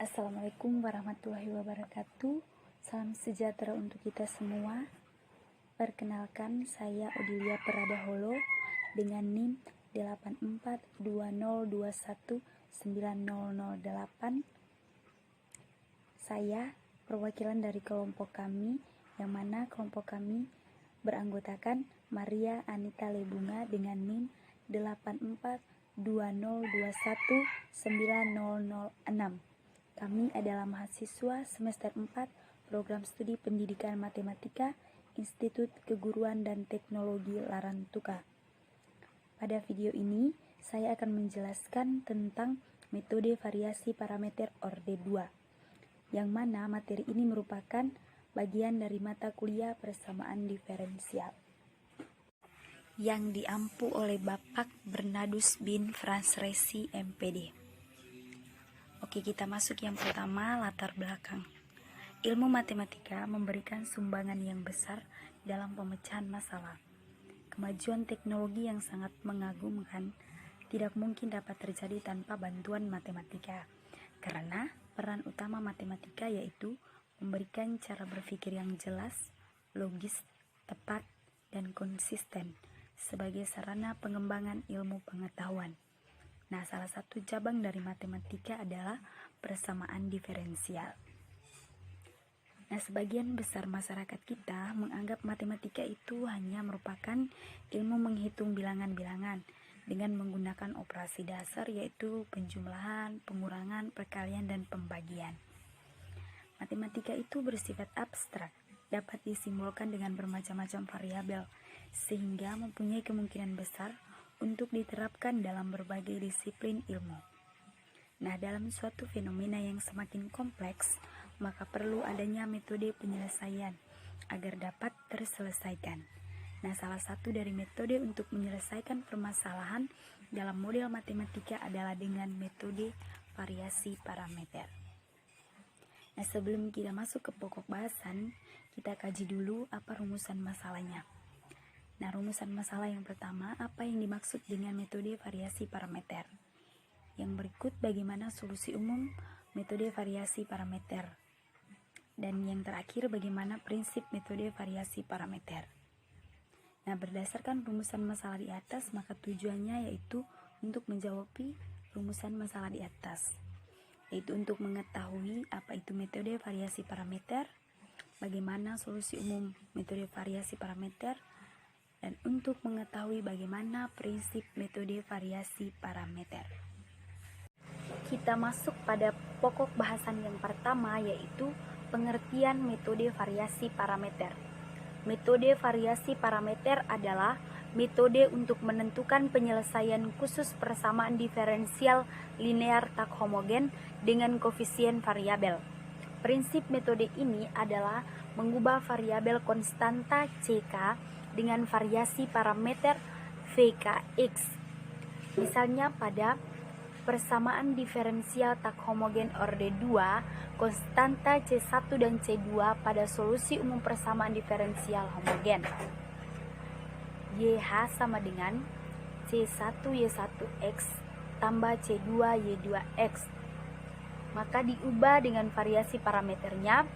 Assalamualaikum warahmatullahi wabarakatuh. Salam sejahtera untuk kita semua. Perkenalkan, saya Odilia Pradaholo dengan NIM 8420219008. Saya perwakilan dari kelompok kami, yang mana kelompok kami beranggotakan Maria Anita Lebunga dengan NIM 8420219006. Kami adalah mahasiswa semester 4 Program Studi Pendidikan Matematika Institut Keguruan dan Teknologi Larantuka. Pada video ini, saya akan menjelaskan tentang metode variasi parameter orde 2, yang mana materi ini merupakan bagian dari mata kuliah persamaan diferensial yang diampu oleh Bapak Bernardus bin Frans Resi, MPD. Oke, kita masuk yang pertama, latar belakang. Ilmu matematika memberikan sumbangan yang besar dalam pemecahan masalah. Kemajuan teknologi yang sangat mengagumkan tidak mungkin dapat terjadi tanpa bantuan matematika, karena peran utama matematika yaitu memberikan cara berpikir yang jelas, logis, tepat, dan konsisten sebagai sarana pengembangan ilmu pengetahuan. Nah, salah satu cabang dari matematika adalah persamaan diferensial. Nah, sebagian besar masyarakat kita menganggap matematika itu hanya merupakan ilmu menghitung bilangan-bilangan dengan menggunakan operasi dasar yaitu penjumlahan, pengurangan, perkalian, dan pembagian. Matematika itu bersifat abstrak, dapat disimbolkan dengan bermacam-macam variabel, sehingga mempunyai kemungkinan besar untuk diterapkan dalam berbagai disiplin ilmu. Nah, dalam suatu fenomena yang semakin kompleks, maka perlu adanya metode penyelesaian agar dapat terselesaikan. Nah, salah satu dari metode untuk menyelesaikan permasalahan dalam model matematika adalah dengan metode variasi parameter. Nah, sebelum kita masuk ke pokok bahasan, kita kaji dulu apa rumusan masalahnya. Nah, rumusan masalah yang pertama, apa yang dimaksud dengan metode variasi parameter? Yang berikut bagaimana solusi umum metode variasi parameter? Dan yang terakhir, bagaimana prinsip metode variasi parameter? Nah, berdasarkan rumusan masalah di atas, maka tujuannya yaitu untuk menjawab rumusan masalah di atas, yaitu untuk mengetahui apa itu metode variasi parameter, bagaimana solusi umum metode variasi parameter, dan untuk mengetahui bagaimana prinsip metode variasi parameter. Kita masuk pada pokok bahasan yang pertama, yaitu pengertian metode variasi parameter. Metode variasi parameter adalah metode untuk menentukan penyelesaian khusus persamaan diferensial linear tak homogen dengan koefisien variabel. Prinsip metode ini adalah mengubah variabel konstanta CK dengan variasi parameter VKX. Misalnya pada persamaan diferensial tak homogen orde 2, konstanta C1 dan C2 pada solusi umum persamaan diferensial homogen. YH sama dengan C1Y1X tambah C2Y2X. Maka diubah dengan variasi parameternya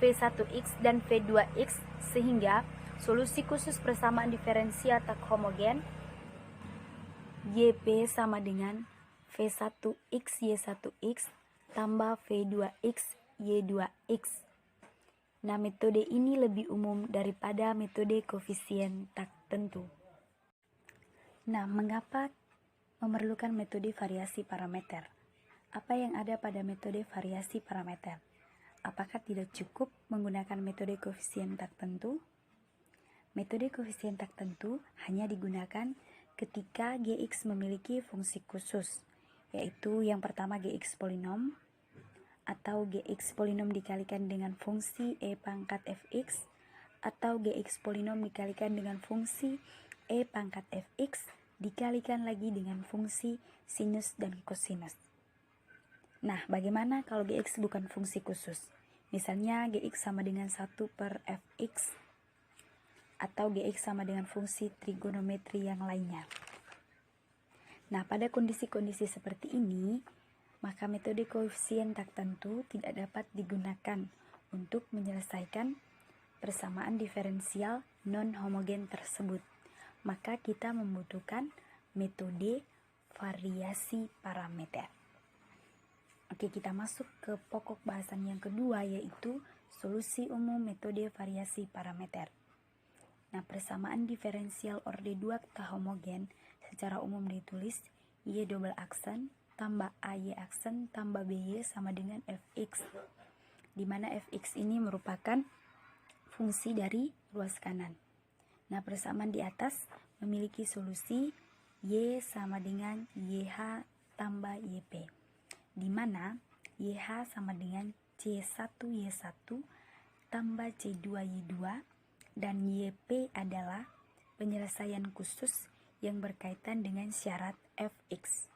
V1X dan V2X sehingga solusi khusus persamaan diferensial tak homogen YP sama dengan V1X Y1X tambah V2X Y2X. Nah, metode ini lebih umum daripada metode koefisien tak tentu. Nah, mengapa memerlukan metode variasi parameter? Apa yang ada pada metode variasi parameter? Apakah tidak cukup menggunakan metode koefisien tak tentu? Metode koefisien tak tentu hanya digunakan ketika Gx memiliki fungsi khusus, yaitu yang pertama Gx polinom, atau Gx polinom dikalikan dengan fungsi E pangkat Fx, atau Gx polinom dikalikan dengan fungsi E pangkat Fx dikalikan lagi dengan fungsi sinus dan kosinus. Nah, bagaimana kalau Gx bukan fungsi khusus? Misalnya Gx sama dengan 1/Fx, atau Gx sama dengan fungsi trigonometri yang lainnya. Nah, pada kondisi-kondisi seperti ini, maka metode koefisien tak tentu tidak dapat digunakan untuk menyelesaikan persamaan diferensial non-homogen tersebut. Maka kita membutuhkan metode variasi parameter. Oke, kita masuk ke pokok bahasan yang kedua, yaitu solusi umum metode variasi parameter. Nah, persamaan diferensial orde 2 tak homogen secara umum ditulis Y double aksen tambah AY aksen tambah BY sama dengan Fx, di mana Fx ini merupakan fungsi dari ruas kanan. Nah, persamaan di atas memiliki solusi Y sama dengan YH tambah YP, di mana YH sama dengan C1Y1 tambah C2Y2 dan YP adalah penyelesaian khusus yang berkaitan dengan syarat Fx.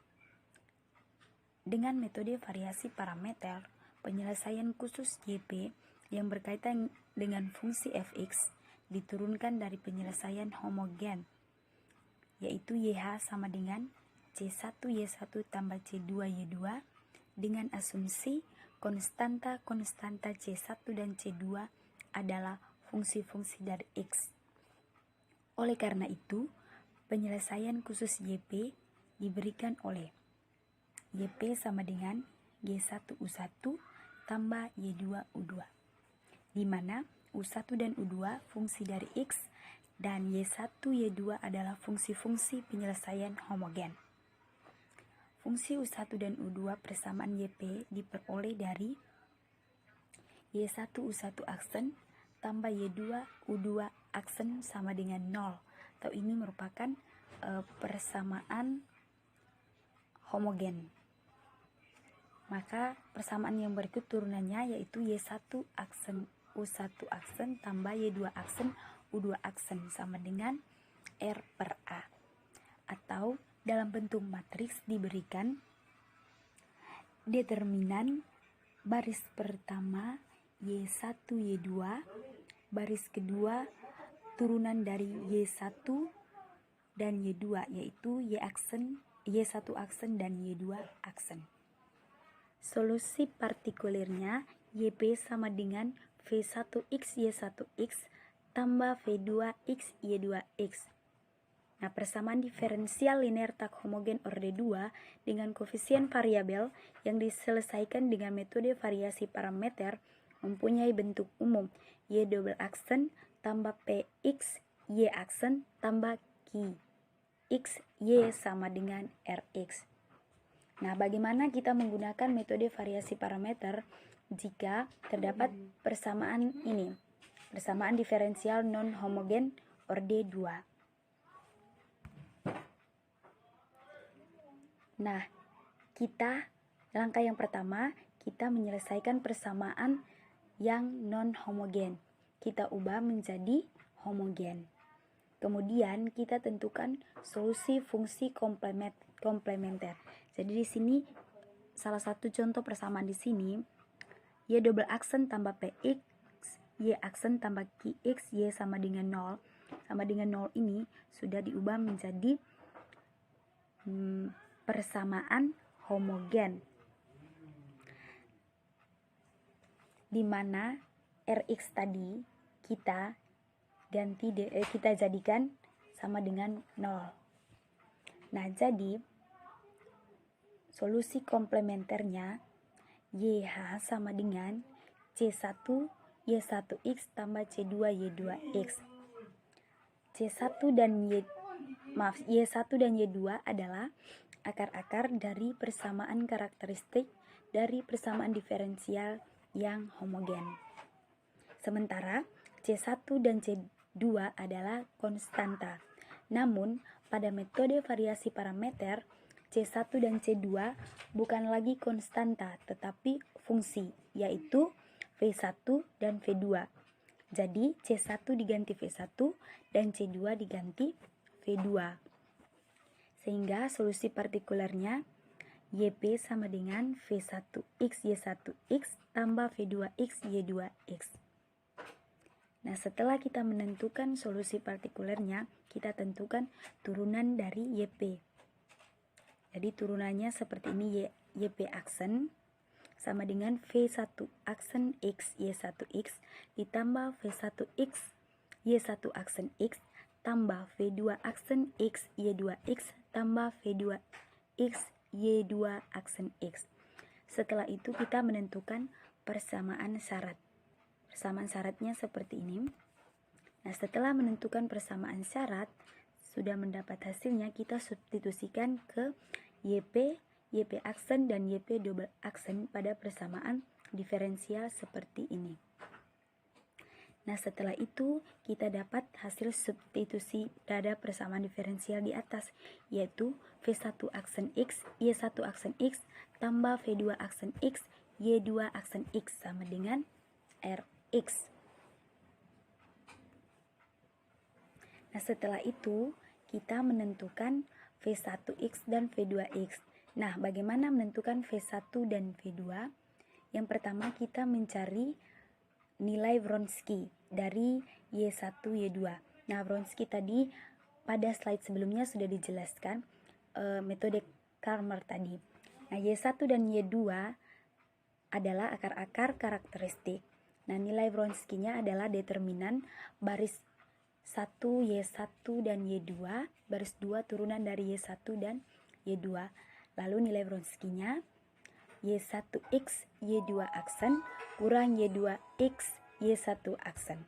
Dengan metode variasi parameter, penyelesaian khusus YP yang berkaitan dengan fungsi Fx diturunkan dari penyelesaian homogen, yaitu YH sama dengan C1Y1 tambah C2Y2 dengan asumsi konstanta C1 dan C2 adalah fungsi-fungsi dari X. Oleh karena itu, penyelesaian khusus YP diberikan oleh YP sama dengan Y1U1 tambah Y2U2, di mana U1 dan U2 fungsi dari X dan Y1, Y2 adalah fungsi-fungsi penyelesaian homogen. Fungsi U1 dan U2 persamaan YP diperoleh dari Y1U1 aksen tambah Y2U2 aksen sama dengan 0, atau ini merupakan persamaan homogen. Maka persamaan yang berikut turunannya yaitu Y1 aksen U1 aksen tambah Y2 aksen U2 aksen sama dengan R per A, atau dalam bentuk matriks diberikan determinan baris pertama Y1 Y2, baris kedua turunan dari Y1 dan Y2 yaitu Y1 aksen dan Y2 aksen. Solusi partikulernya YP sama dengan V1X Y1X tambah V2X Y2X. Nah, persamaan diferensial linear tak homogen orde 2 dengan koefisien variabel yang diselesaikan dengan metode variasi parameter mempunyai bentuk umum Y double aksen tambah PX Y aksen tambah Q X Y sama dengan RX. Nah, bagaimana kita menggunakan metode variasi parameter jika terdapat persamaan ini? Persamaan diferensial non-homogen orde 2. Nah, langkah yang pertama, kita menyelesaikan persamaan yang non-homogen. Kita ubah menjadi homogen. Kemudian kita tentukan solusi fungsi komplementer. Jadi di sini salah satu contoh persamaan di sini Y double aksen tambah PX Y aksen tambah QX Y sama dengan 0. Sama dengan 0 ini sudah diubah menjadi persamaan homogen, di mana Rx tadi kita jadikan sama dengan 0. Nah, jadi solusi komplementernya YH sama dengan C1 Y1X tambah C2 Y2X. Y1 dan Y2 adalah akar-akar dari persamaan karakteristik dari persamaan diferensial yang homogen. Sementara C1 dan C2 adalah konstanta. Namun, pada metode variasi parameter, C1 dan C2 bukan lagi konstanta, tetapi fungsi, yaitu V1 dan V2. Jadi, C1 diganti V1 dan C2 diganti V2. Sehingga solusi partikulernya YP sama dengan V1X Y1X tambah V2X Y2X. Nah, setelah kita menentukan solusi partikulernya, kita tentukan turunan dari YP. Jadi turunannya seperti ini, YP aksen sama dengan V1 aksen X Y1X ditambah V1X Y1 aksen X tambah V2 aksen X Y2X tambah V2X Y2 aksen X. Setelah itu kita menentukan persamaan syarat. Persamaan syaratnya seperti ini. Nah, setelah menentukan persamaan syarat, sudah mendapat hasilnya, kita substitusikan ke YP, YP aksen dan YP double aksen pada persamaan diferensial seperti ini. Nah, setelah itu kita dapat hasil substitusi pada persamaan diferensial di atas, yaitu V1 aksen X, Y1 aksen X, tambah V2 aksen X, Y2 aksen X sama dengan Rx. Nah, setelah itu kita menentukan V1X dan V2X. Nah, bagaimana menentukan V1 dan V2? Yang pertama kita mencari nilai Wronski dari Y1, Y2. Nah, Wronski tadi pada slide sebelumnya sudah dijelaskan metode Cramer tadi. Nah, Y1 dan Y2 adalah akar-akar karakteristik. Nah, nilai Wronskinya adalah determinan baris 1 Y1 dan Y2, baris 2 turunan dari Y1 dan Y2. Lalu nilai Wronskinya Y1X Y2 aksen kurang Y2X Y1 aksen.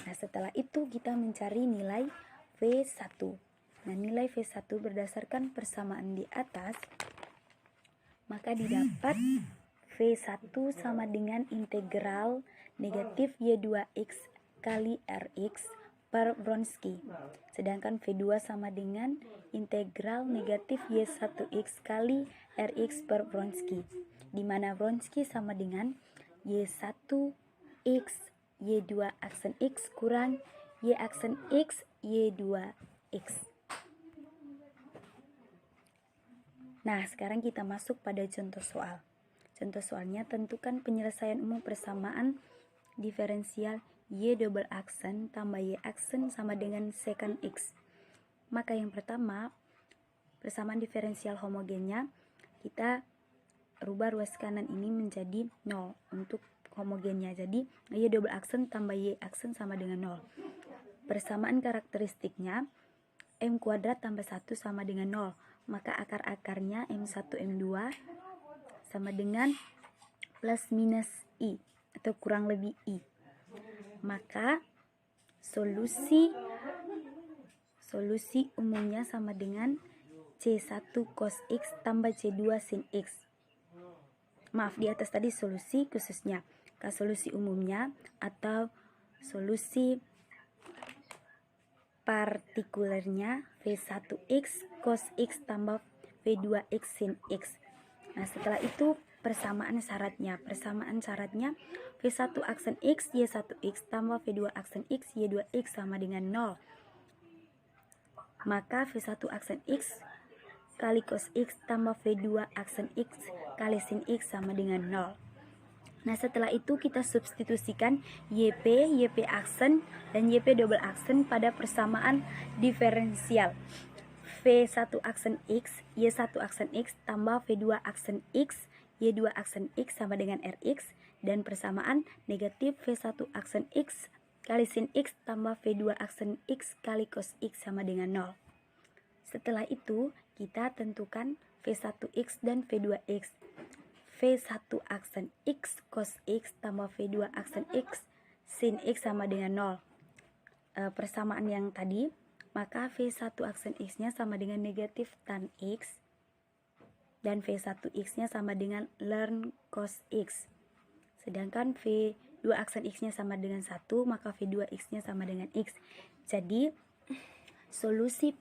Nah, setelah itu kita mencari nilai V1. Nah, nilai V1 berdasarkan persamaan di atas, maka didapat V1 sama dengan integral negatif Y2X kali Rx per Wronski. Sedangkan V2 sama dengan integral negatif Y1X kali Rx per Wronski, di mana Wronski sama dengan Y1X Y2 aksen X kurang Y aksen X Y2X. Nah, sekarang kita masuk pada contoh soal. Contoh soalnya, tentukan penyelesaian umum persamaan diferensial Y double aksen tambah Y aksen sama dengan secant X. Maka yang pertama, persamaan diferensial homogennya, kita rubah ruas kanan ini menjadi 0 untuk homogennya. Jadi Y double aksen tambah Y aksen sama dengan 0. Persamaan karakteristiknya M kuadrat tambah 1 sama dengan 0. Maka akar-akarnya M1 M2 sama dengan plus minus I atau kurang lebih I. Maka solusi umumnya sama dengan C1 cos X tambah C2 sin X. Maaf, di atas tadi solusi khususnya. Ke solusi umumnya atau solusi partikulernya V1X cos X tambah V2X sin X. Nah, setelah itu persamaan syaratnya. Persamaan syaratnya V1 aksen X Y1X tambah V2 aksen X Y2X sama dengan 0. Maka V1 aksen X kali cos X tambah V2 aksen X kali sin X sama dengan 0. Nah, setelah itu kita substitusikan YP aksen dan YP double aksen pada persamaan diferensial. V1 aksen X Y1 aksen X tambah V2 aksen X Y2 aksen X sama dengan Rx, dan persamaan negatif V1 aksen X kali sin X tambah V2 aksen X kali cos X sama dengan 0. Setelah itu kita tentukan V1X dan V2X. V1 aksen X cos X tambah V2 aksen X sin X sama dengan 0. Persamaan yang tadi, maka V1 aksen X-nya sama dengan negatif tan X dan V1X-nya sama dengan ln cos X. Sedangkan V2 aksen X-nya sama dengan 1, maka V2X-nya sama dengan X. Jadi solusi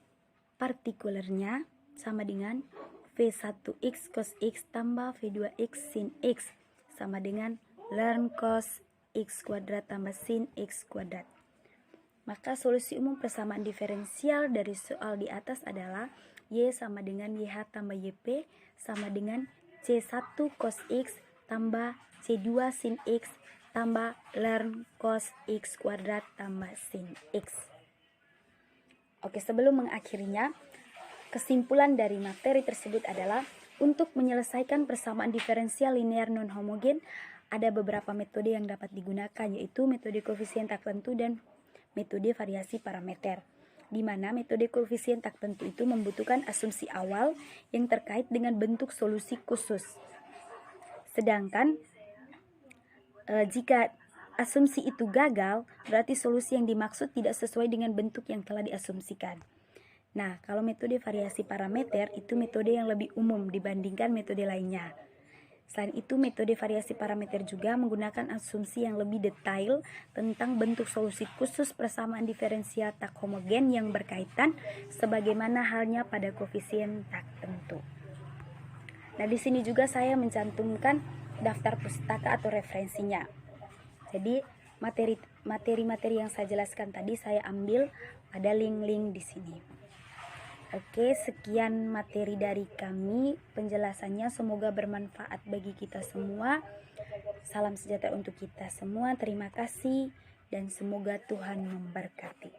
partikulernya sama dengan V1X cos X tambah V2X sin X sama dengan ln cos X kuadrat tambah sin X kuadrat. Maka solusi umum persamaan diferensial dari soal di atas adalah Y sama dengan YH tambah YP sama dengan C1 cos X tambah C2 sin X tambah ln cos X kuadrat tambah sin X. Oke, sebelum mengakhirinya, kesimpulan dari materi tersebut adalah Untuk menyelesaikan persamaan diferensial linear non-homogen, ada beberapa metode yang dapat digunakan, yaitu metode koefisien tak tentu dan metode variasi parameter, di mana metode koefisien tak tentu itu membutuhkan asumsi awal yang terkait dengan bentuk solusi khusus. Sedangkan jika asumsi itu gagal, berarti solusi yang dimaksud tidak sesuai dengan bentuk yang telah diasumsikan. Nah, kalau metode variasi parameter itu metode yang lebih umum dibandingkan metode lainnya. Selain itu, metode variasi parameter juga menggunakan asumsi yang lebih detail tentang bentuk solusi khusus persamaan diferensial tak homogen yang berkaitan sebagaimana halnya pada koefisien tak tentu. Nah, di sini juga saya mencantumkan daftar pustaka atau referensinya. Jadi, materi-materi yang saya jelaskan tadi saya ambil pada link-link di sini. Oke, sekian materi dari kami. Penjelasannya semoga bermanfaat bagi kita semua. Salam sejahtera untuk kita semua. Terima kasih dan semoga Tuhan memberkati.